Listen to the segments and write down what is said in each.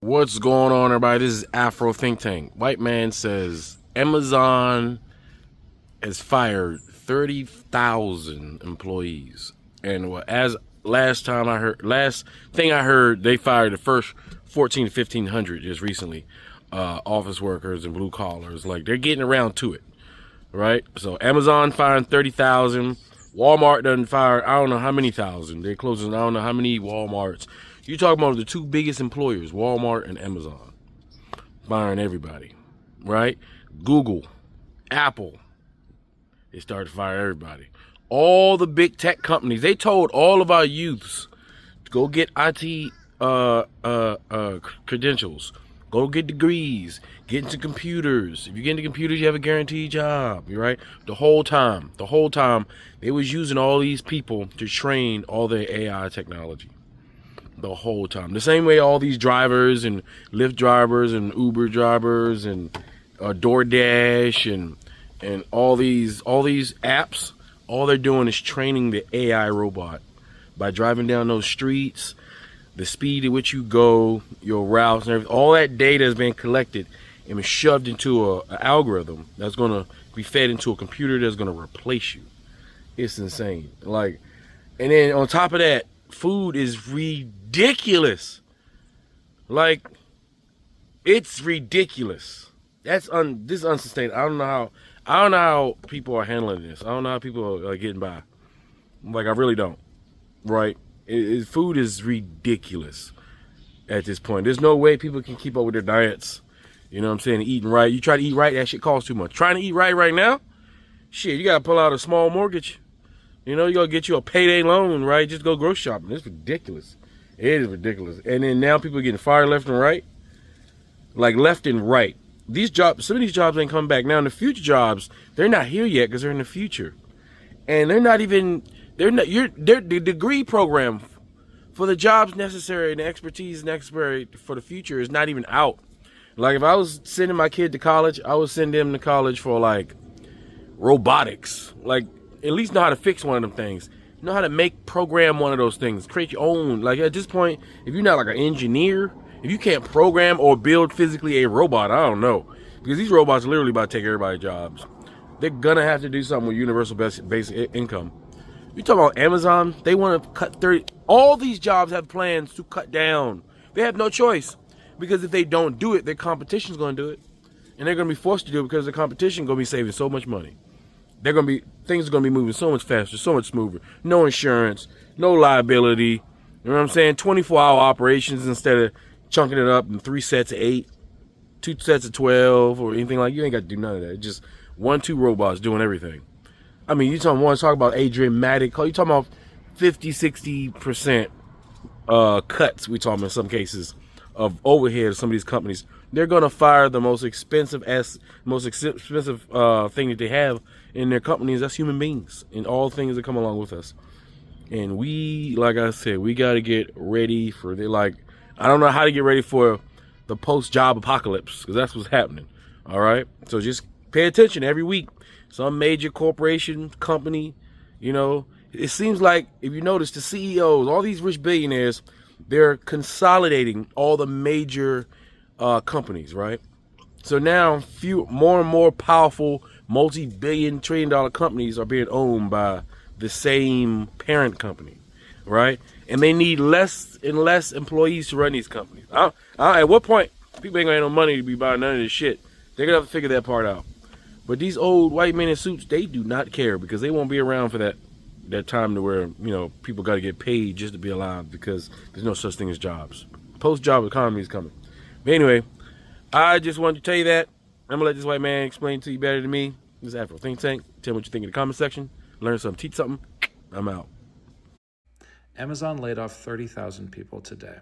What's going on, everybody? This is Afro Think Tank. White man says Amazon has fired 30,000 employees. And as last thing I heard, they fired the first 14 to 1,500 just recently. Office workers and blue collars. Like, they're getting around to it, right? So Amazon firing 30,000. Walmart doesn't fire, I don't know how many thousand. They're closing, I don't know how many Walmarts. You're talking about the two biggest employers, Walmart and Amazon, firing everybody, right? Google, Apple, they started to fire everybody. All the big tech companies, they told all of our youths to go get IT credentials, go get degrees, get into computers. If you get into computers, you have a guaranteed job, right? The whole time, they was using all these people to train all their AI technology. The whole time. The same way all these drivers and Lyft drivers and Uber drivers and DoorDash and all these apps, all they're doing is training the AI robot by driving down those streets, the speed at which you go, your routes and everything. All that data is being collected and is shoved into an algorithm that's going to be fed into a computer that's going to replace you. It's insane. Like, and then on top of that, food is ridiculous. Like, it's ridiculous. This is unsustainable. I don't know how people are handling this. I don't know how people are getting by. Like, I really don't. Right? Food is ridiculous at this point. There's no way people can keep up with their diets. You know what I'm saying? Eating right. You try to eat right, that shit costs too much. Trying to eat right now, shit, you gotta pull out a small mortgage. You know, you gotta get you a payday loan, right? Just go grocery shopping. It's ridiculous. It is ridiculous. And then now people are getting fired left and right. Like, left and right. These jobs, some of these jobs ain't coming back. Now, in the future jobs, they're not here yet because they're in the future. And the degree program for the jobs necessary and the expertise necessary for the future is not even out. Like, if I was sending my kid to college, I would send them to college for, like, robotics. Like, at least know how to fix one of them things. Know how to program one of those things. Create your own. Like, at this point, if you're not like an engineer, if you can't program or build physically a robot, I don't know. Because these robots are literally about to take everybody's jobs. They're gonna have to do something with universal basic income. You talking about Amazon? They want to cut 30. All these jobs have plans to cut down. They have no choice. Because if they don't do it, their competition's gonna do it. And they're gonna be forced to do it because the competition gonna be saving so much money. Things are gonna be moving so much faster, so much smoother. No insurance, no liability. You know what I'm saying? 24-hour operations instead of chunking it up in 3 sets of 8, 2 sets of 12, or anything like. You ain't got to do none of that. It's just 1-2 robots doing everything. I mean, you want to talk about a dramatic. You talking about 50-60% cuts. We talking in some cases of overhead of some of these companies. They're gonna fire the most expensive thing that they have in their companies. That's human beings and all things that come along with us. And we, like I said, we got to get ready for I don't know how to get ready for the post-job apocalypse, because that's what's happening. All right, so just pay attention every week. Some major corporation, company, you know, it seems like, if you notice, the CEOs, all these rich billionaires, they're consolidating all the major companies, right? So now more and more powerful multi-billion, trillion-dollar companies are being owned by the same parent company, right? And they need less and less employees to run these companies. At what point, people ain't gonna have no money to be buying none of this shit. They're gonna have to figure that part out. But these old white men in suits, they do not care, because they won't be around for that time to where, you know, people got to get paid just to be alive, because there's no such thing as jobs. Post-job economy is coming. But anyway, I just wanted to tell you that. I'm going to let this white man explain to you better than me. This is Afro Think Tank. Tell me what you think in the comment section. Learn something, teach something. I'm out. Amazon laid off 30,000 people today.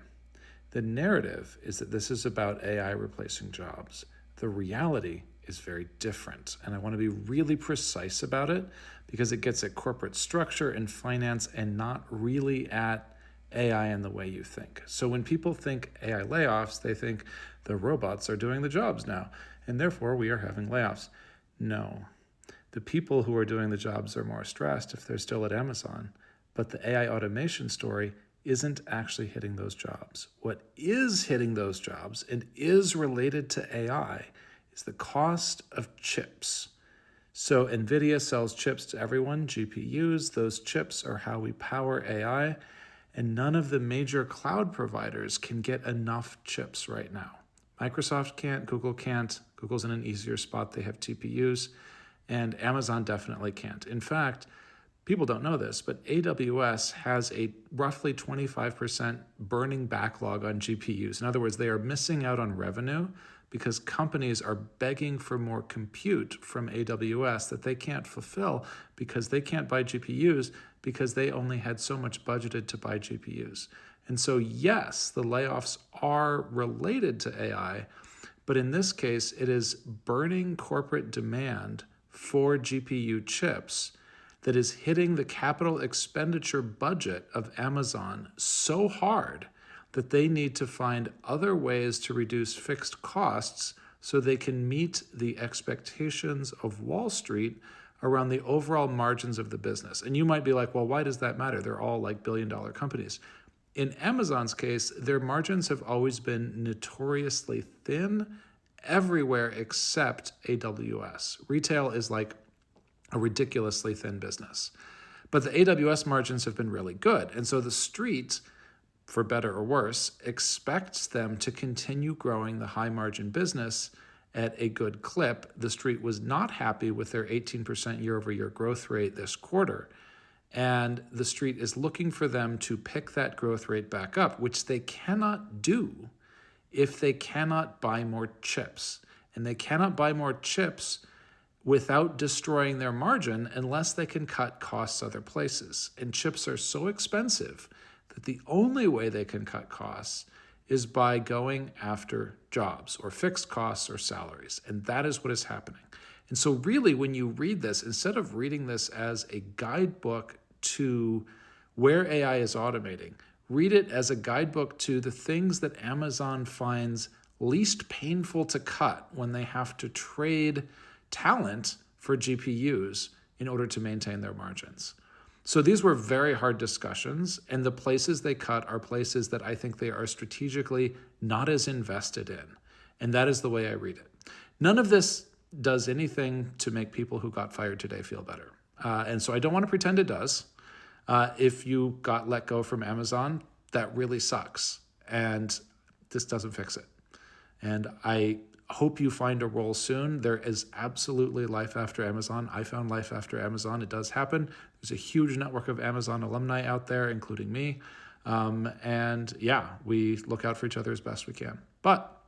The narrative is that this is about AI replacing jobs. The reality is very different, and I want to be really precise about it because it gets at corporate structure and finance and not really at AI in the way you think. So when people think AI layoffs, they think the robots are doing the jobs now, and therefore we are having layoffs. No. The people who are doing the jobs are more stressed if they're still at Amazon, but the AI automation story isn't actually hitting those jobs. What is hitting those jobs and is related to AI is the cost of chips. So NVIDIA sells chips to everyone, GPUs. Those chips are how we power AI. And none of the major cloud providers can get enough chips right now. Microsoft can't, Google can't. Google's in an easier spot. They have TPUs. And Amazon definitely can't. In fact, people don't know this, but AWS has a roughly 25% burning backlog on GPUs. In other words, they are missing out on revenue because companies are begging for more compute from AWS that they can't fulfill because they can't buy GPUs because they only had so much budgeted to buy GPUs. And so, yes, the layoffs are related to AI, but in this case, it is burning corporate demand for GPU chips that is hitting the capital expenditure budget of Amazon so hard that they need to find other ways to reduce fixed costs so they can meet the expectations of Wall Street around the overall margins of the business. And you might be like, well, why does that matter? They're all like billion-dollar companies. In Amazon's case, their margins have always been notoriously thin everywhere except AWS. Retail is like a ridiculously thin business. But the AWS margins have been really good. And so the street, for better or worse, expects them to continue growing the high margin business at a good clip. The street was not happy with their 18% year over year growth rate this quarter. And the street is looking for them to pick that growth rate back up, which they cannot do if they cannot buy more chips. And they cannot buy more chips without destroying their margin unless they can cut costs other places. And chips are so expensive that the only way they can cut costs is by going after jobs or fixed costs or salaries. And that is what is happening. And so really, when you read this, instead of reading this as a guidebook to where AI is automating, read it as a guidebook to the things that Amazon finds least painful to cut when they have to trade talent for GPUs in order to maintain their margins. So these were very hard discussions, and the places they cut are places that I think they are strategically not as invested in. And that is the way I read it. None of this does anything to make people who got fired today feel better. And so I don't want to pretend it does. If you got let go from Amazon, that really sucks. And this doesn't fix it. And I hope you find a role soon. There is absolutely life after Amazon. I found life after Amazon. It does happen. There's a huge network of Amazon alumni out there, including me. And yeah, we look out for each other as best we can. But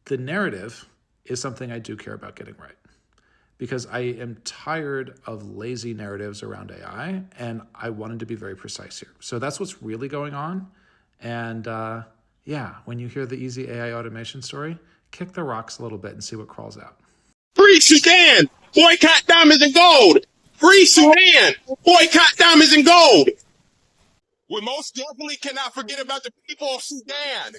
the narrative is something I do care about getting right, because I am tired of lazy narratives around AI, and I wanted to be very precise here. So that's what's really going on. And yeah, when you hear the easy AI automation story, kick the rocks a little bit and see what crawls out. Free Sudan! Boycott diamonds and gold! Free Sudan! Boycott diamonds and gold! We most definitely cannot forget about the people of Sudan.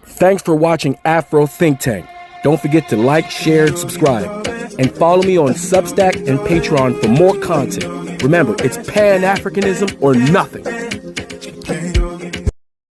Thanks for watching Afro Think Tank. Don't forget to like, share, and subscribe. And follow me on Substack and Patreon for more content. Remember, it's Pan-Africanism or nothing.